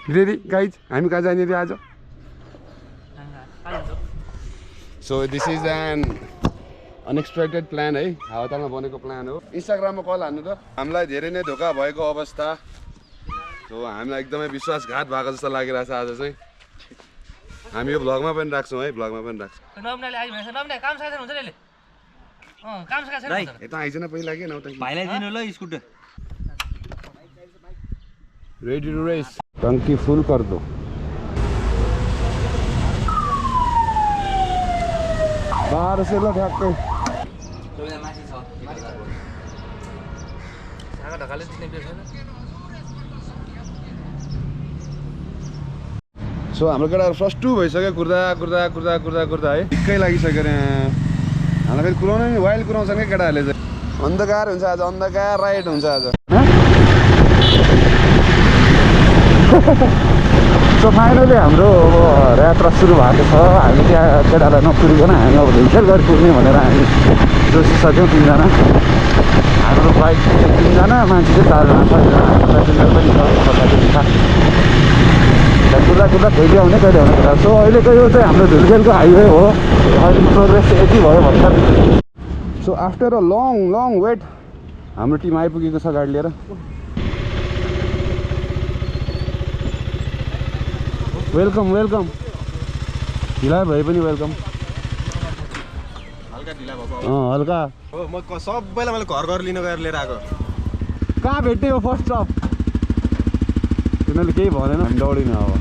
Ready guys हामी कहाँ जाने आज so this is an unexpected plan है हावातालमा बनेको प्लान हो इन्स्टाग्राममा कल हान्नु त हामीलाई धेरै नै धोका भएको अवस्था सो हामीलाई एकदमै विश्वासघात भएको जस्तो लागिरहेछ आज चाहिँ हामी यो भ्लगमा पनि राख्छौँ है भ्लगमा पनि राख्छौँ यता आइज न पहिला के नौता भाइलाई दिनु ल स्कुटर रेडी टु रेस टंकी फुल कर दो बाहर से लो ठ्याक्कै सो हाम्रो केटाहरू फ्रस्टु भइसक्यो कुर्दा कुर्दा कुर्दा कुर्दा कुर्दा है ठिक्कै लागिसक्यो रे हामीलाई फेरि कुराउनु नि वाइल्ड कुराउँछन् क्या केटाहरूले चाहिँ अन्धकार हुन्छ आज अन्धकार राइड हुन्छ आज सो फाइनली हाम्रो अब यात्रा सुरु भएको छ हामी त्यहाँ केटालाई नपुरिकन हामी अब हिलसेल गरी पुग्ने भनेर हामी सोचिसक्यौँ 3 जना हाम्रो बाइक 3 जना मान्छे चाहिँ 4 जना 6 जना प्यासेन्जर पनि छ कुर्दा कुर्दा कहिले आउने कहिले आउने कुरा सो अहिलेको यो चाहिँ हाम्रो धुलखेलको हाइवे हो अहिले प्रोग्रेस यति भयो भर्खर so after a long wait हाम्रो टिम आइपुगेको छ गाडी लिएर वेलकम वेलकम ढिला भए पनि वेलकम हल्का ढिला भएको हल्का हो म सबैलाई मैले घर लिन गएर लिएर आएको कहाँ भेट्ने हो फर्स्ट स्टप उनीहरूले केही भनेन हामी दौडिने अब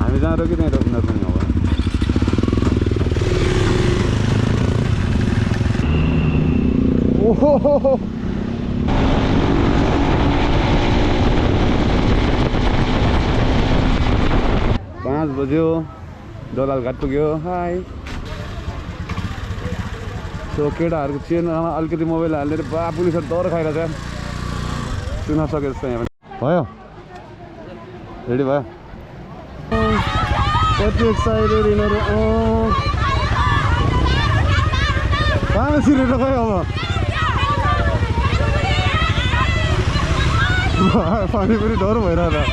हामी जहाँ रोक्यो त्यहीँ रोक्नु पनि अब ओहो 5 बज्यो दलाल घाट पुग्यो हाई सो केटाहरूको चेनमा अलिकति मोबाइल हालेर बा पुलिसहरू डर खाइरहेछ यार सुन्न सक्यो जस्तो यहाँ भयो रेडी भयो कति एक्साइटेड यिनीहरू कहाँ छिरेर गयो अब पानी पनि डर भइरहेछ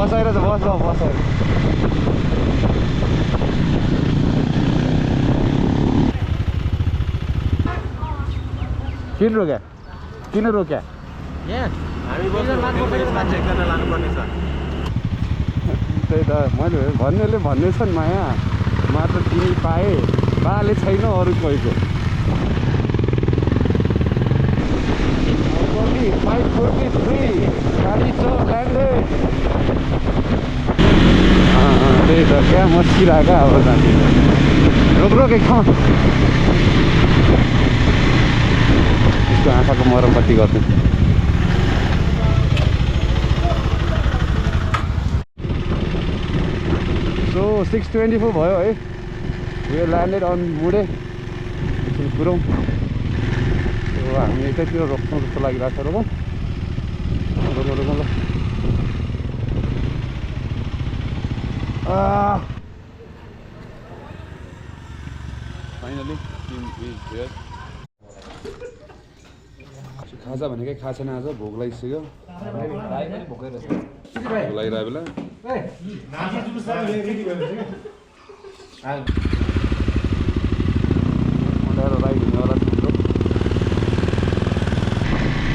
बस आइरहेछ बस आएर किन रोक्या त्यही त मैले भन्नेले भन्ने छन् माया मात्र तिमी पाएँ बाले छैन अरू कोहीको 543 गाडी छ ल्यान्डेड त्यही त क्या मस्किरहेको अब जाने रोक एकमा यसको आँखाको मरमपट्टि गर्छु सो 6:24 भयो है वी ल्यान्डेड अन मुडे गुरुङ हामी यतैतिर रोक्नु जस्तो लागिरहेको छ रोकौँ ल फाइनली टिम इज हियर खाजा भनेकै खाएको छैन आज भोक लागिसक्यो भोक लागिरहेको बेला अँध्यारो राई हुनेवाला थियो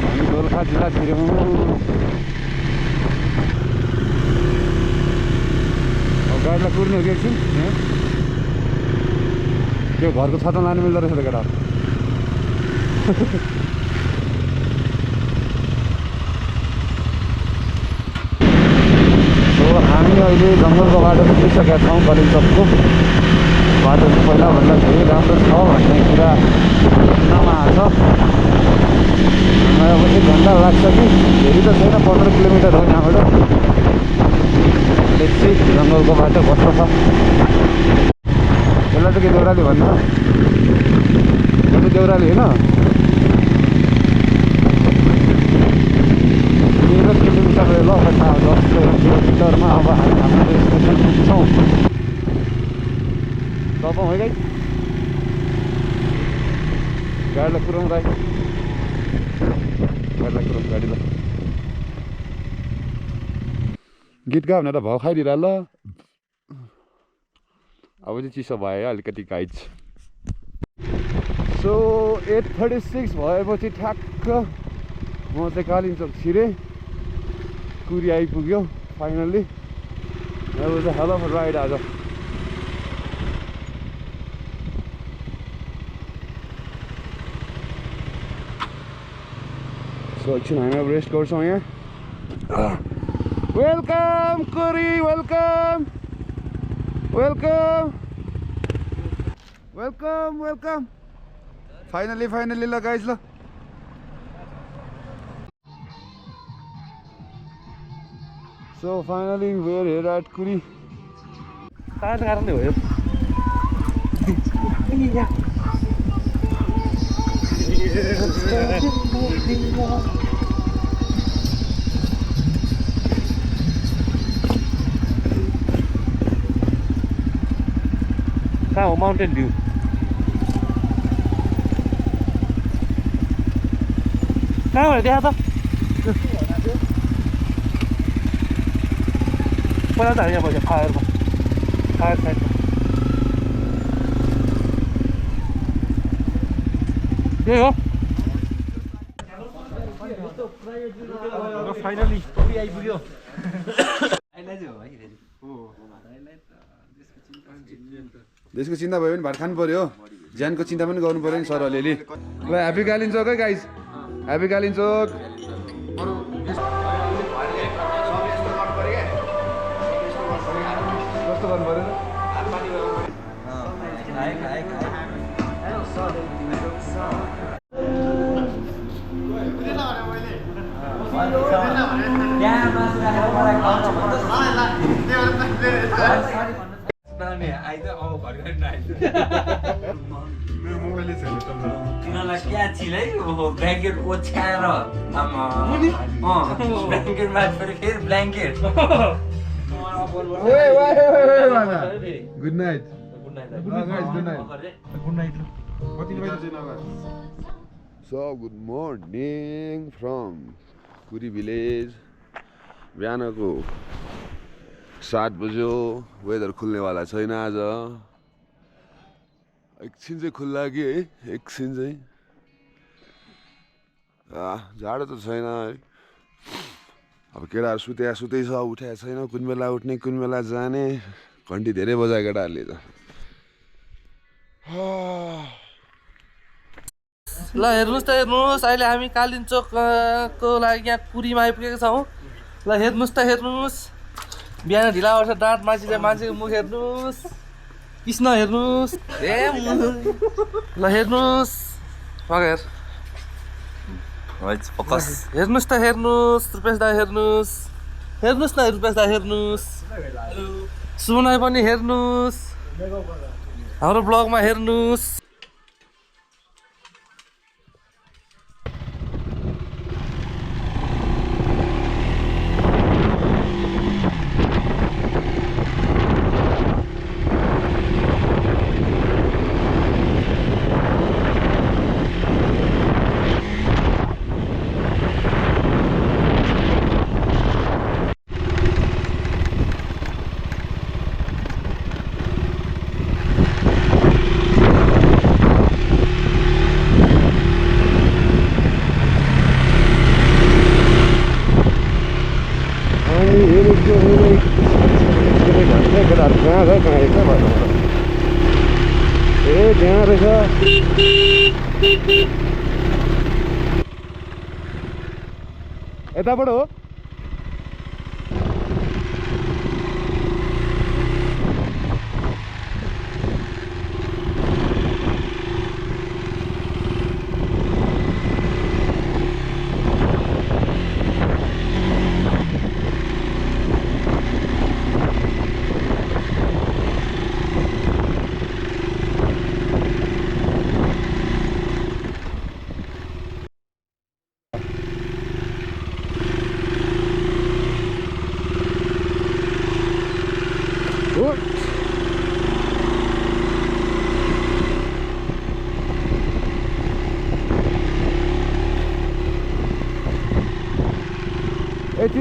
हामी दोलखा जिल्ला छिर्यौँ गाडीलाई कुर्ने हो कि एकछिन त्यो घरको छाता लानु मिल्दो रहेछ त केटाहरू हामी अहिले जङ्गलको बाटो पुगिसकेका छौँ कलिम्पोङको बाटो चाहिँ पहिलाभन्दा धेरै राम्रो छ भन्ने कुरा सुन्नमा आएको छ हामीलाई अब 1 घन्टा लाग्छ कि धेरै त छैन 15 किलोमिटर हो यहाँबाट त्यसै जङ्गलको बाटो कस्तो छ यसलाई चाहिँ के देउराली भन्छ देउराली होइन 13 किलोमिटर ल 10 किलोमिटरमा अब हामी हाम्रो डेस्टिनेसन पुग्छौँ तपाईँ है गाडीलाई कुराउँ दाइ गाडीलाई कुराउँ गाडीलाई गीत गा भनेर भाउ खाइदिएर ल अब चाहिँ चिसो भयो अलिकति गाइज सो 8:36 भएपछि ठ्याक्क म चाहिँ कालिम्पोङ छिरेँ कुरी आइपुग्यो फाइनल्ली अब चाहिँ हेल अफ राइड आज सो एकछिन हामी अब रेस्ट गर्छौँ यहाँ welcome Kuri welcome welcome welcome welcome finally ल गाइज ल so finally we're here at Kuri कारणले हो कहाँ हो माउन्टेन भ्यू कहाँबाट देखा त पहिला त हामी यहाँ बस्यो फायरमा फायर साइडमा त्यही हो फाइनली आइपुग्यो देशको चिन्ता भयो भने भात खानु पर्यो ज्यानको चिन्ता पनि गर्नु पर्यो नि सर अलिअलि ल ह्याप्पी कालिम्पोङ है गाइज ह्याप्पी कालिम्पोङ कस्तो गर्नु पर्यो तिनीहरूलाई क्या छिलै ब्ल्याङ्केट ओछ्याएर ब्ल्याङ्केटमा फेरि blanket good night so good morning from कुरी भिलेज बिहानको 7 बज्यो वेदर खुल्नेवाला छैन आज एकछिन चाहिँ खुल्ला कि है एकछिन चाहिँ जाडो त छैन है अब केटाहरू सुतै छ उठाएको छैन कुन बेला उठ्ने कुन बेला जाने घन्टी धेरै बजायो केटाहरूले त ल हेर्नुहोस् अहिले हामी कालिम्पोङको लागि यहाँ कुरीमा आइपुगेका छौँ ल हेर्नुहोस् बिहान ढिला गर्छ दाँत मान्छेको मुख हेर्नुहोस् कृष्ण हेर्नुहोस् ल हेर्नुहोस् मगर फोकस हेर्नुहोस् त हेर्नुहोस् रुपेश दा हेर्नुहोस् न रुपेश दा हेर्नुहोस् सुमनाई पनि हेर्नुहोस् हाम्रो ब्लगमा हेर्नुहोस् त्यहाँ रहेछ यताबाट हो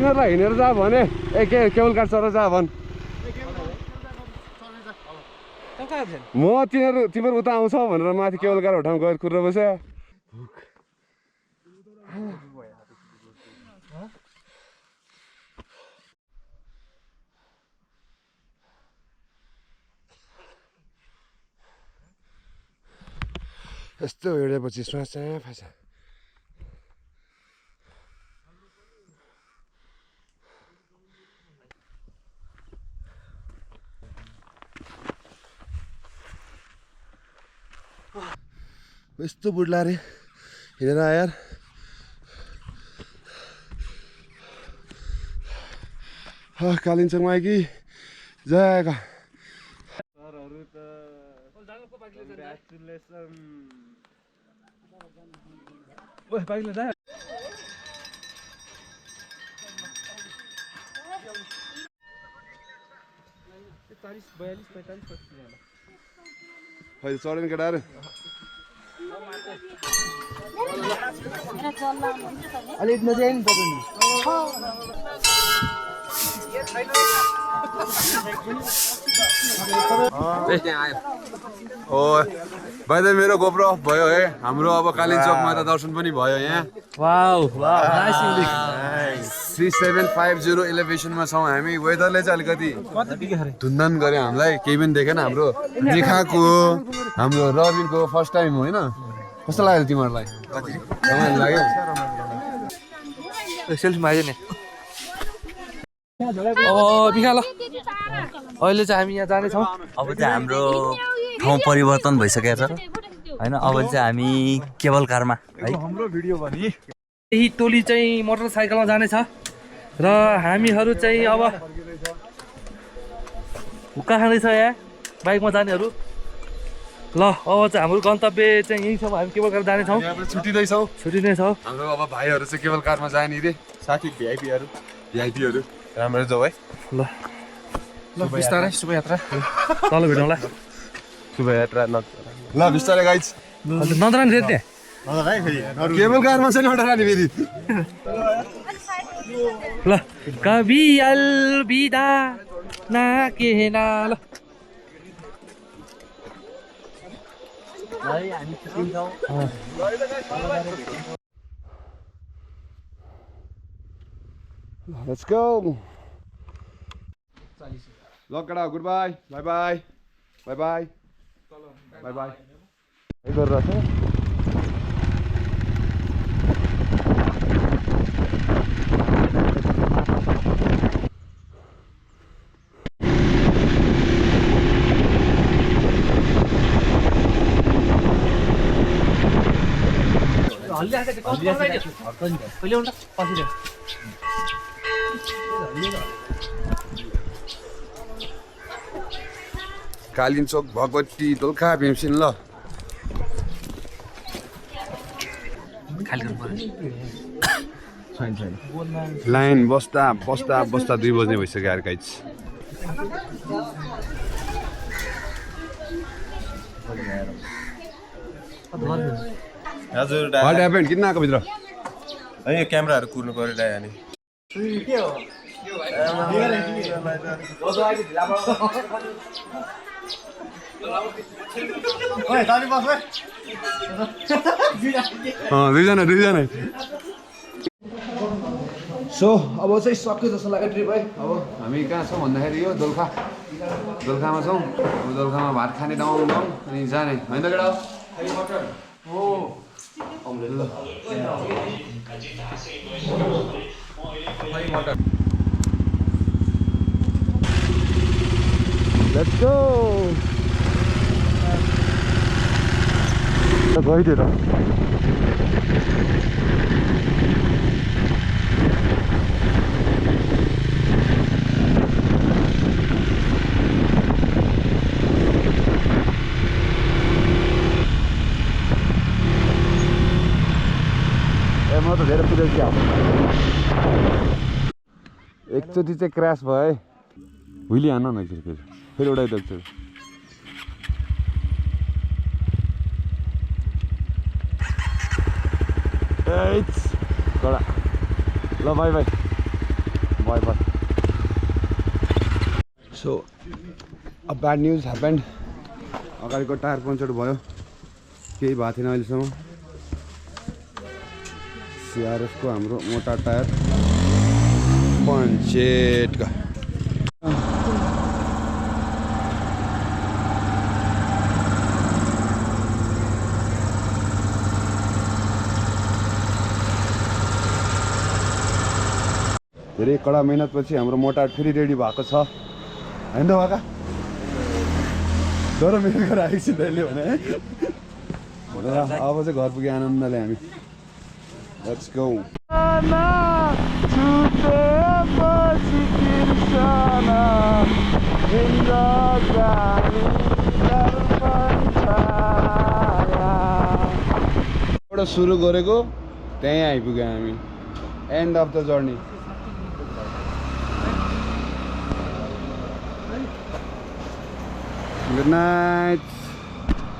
तिनीहरूलाई हिँडेर जा भने के केबल कार चढेर जा भन् म तिमीहरू उता आउँछ भनेर माथि केबल कार ठाउँ गएर कुरेर बस्यो यस्तो हिँडेपछि श्वास फाँसा यस्तो बुढ्ला रे हिँडेर आयो यार कालिम्पोङमा आयो कि जयका खै चढेन केटाहरू अलिक मजा आयो नि तपाईँ ओ भाइ त मेरो गोप्रो भयो है हाम्रो अब कालिम्पोङमा त दर्शन पनि भयो यहाँ वाउ नाइस 3750 एलिभेसनमा छौँ हामी वेदरले चाहिँ अलिकति धुन्धन गऱ्यो हामीलाई केही पनि देखेन हाम्रो देखाएको हाम्रो रबिनको फर्स्ट टाइम होइन कस्तो लाग्यो तिमीहरूलाई रमाइलो लाग्यो सेल्फीमा आयो नि बिखा ल अहिले चाहिँ हामी यहाँ जानेछौँ अब चाहिँ हाम्रो ठाउँ परिवर्तन भइसकेको छ होइन अब चाहिँ हामी केबल कारमा है यही टोली चाहिँ मोटरसाइकलमा जानेछ र हामीहरू चाहिँ अब हुक्का खाँदैछ यहाँ बाइकमा जानेहरू ल अब चाहिँ हाम्रो गन्तव्य चाहिँ यही छ हामी केबल कार जानेछौँ छुट्टिँदैछौँ हाम्रो अब भाइहरू चाहिँ केबल कारमा जाने रे साथी भिआइपीहरू राम्रो जाऊ है ल बिस्तारै शुभयात्रा तल भेटौँला शुभयात्रा ल बिस्तारै गाइज नदरानी फेरि त्यहाँ केबल कारमा चाहिँ नडरानी फेरि ल कवि अलविदा ना केना ल Let's go. Lock it out. Goodbye. Bye bye. Bye bye. Bye bye. Kalimpong Bhagwati Dolakha Bhimsen ल लाइन बस्दा 2 बज्ने भइसक्यो यार गाइज हजुर व्हाट ह्यापेन्ड किन आएको भित्र यो क्यामेराहरू कुर्नु पर्यो दाइ अनि दुईजना सो अब चाहिँ सक्यो जस्तो लाग्यो ट्रिप है अब हामी कहाँ छौँ भन्दाखेरि यो दोलखामा छौँ अब दोलखामा भात खाने ठाउँ अनि जाने होइन त केटा Let's go. गइदिएर म त धेरै पुगेको क्या एकचोटि चाहिँ क्रास भयो है हुइली हान्न न एकचोटि फेरि उडाइदिएको एकचोटि कडा ल bye bye wiper so a bad news happened अगाडिको टायर पङ्चर भयो केही भएको थिएन अहिलेसम्म सिआरएफको हाम्रो मोटा टायर पञ्चेटका धेरै कडा मेहनतपछि हाम्रो मोटार फेरि रेडी भएको छ होइन त वाका डर मेहनत गरेर आएको छु तैँले भने है अब चाहिँ घर पुगे आनन्दले हामी लेट्स गो एउटा सुरु गरेको त्यहीँ आइपुग्यो हामी and of the journey Good night.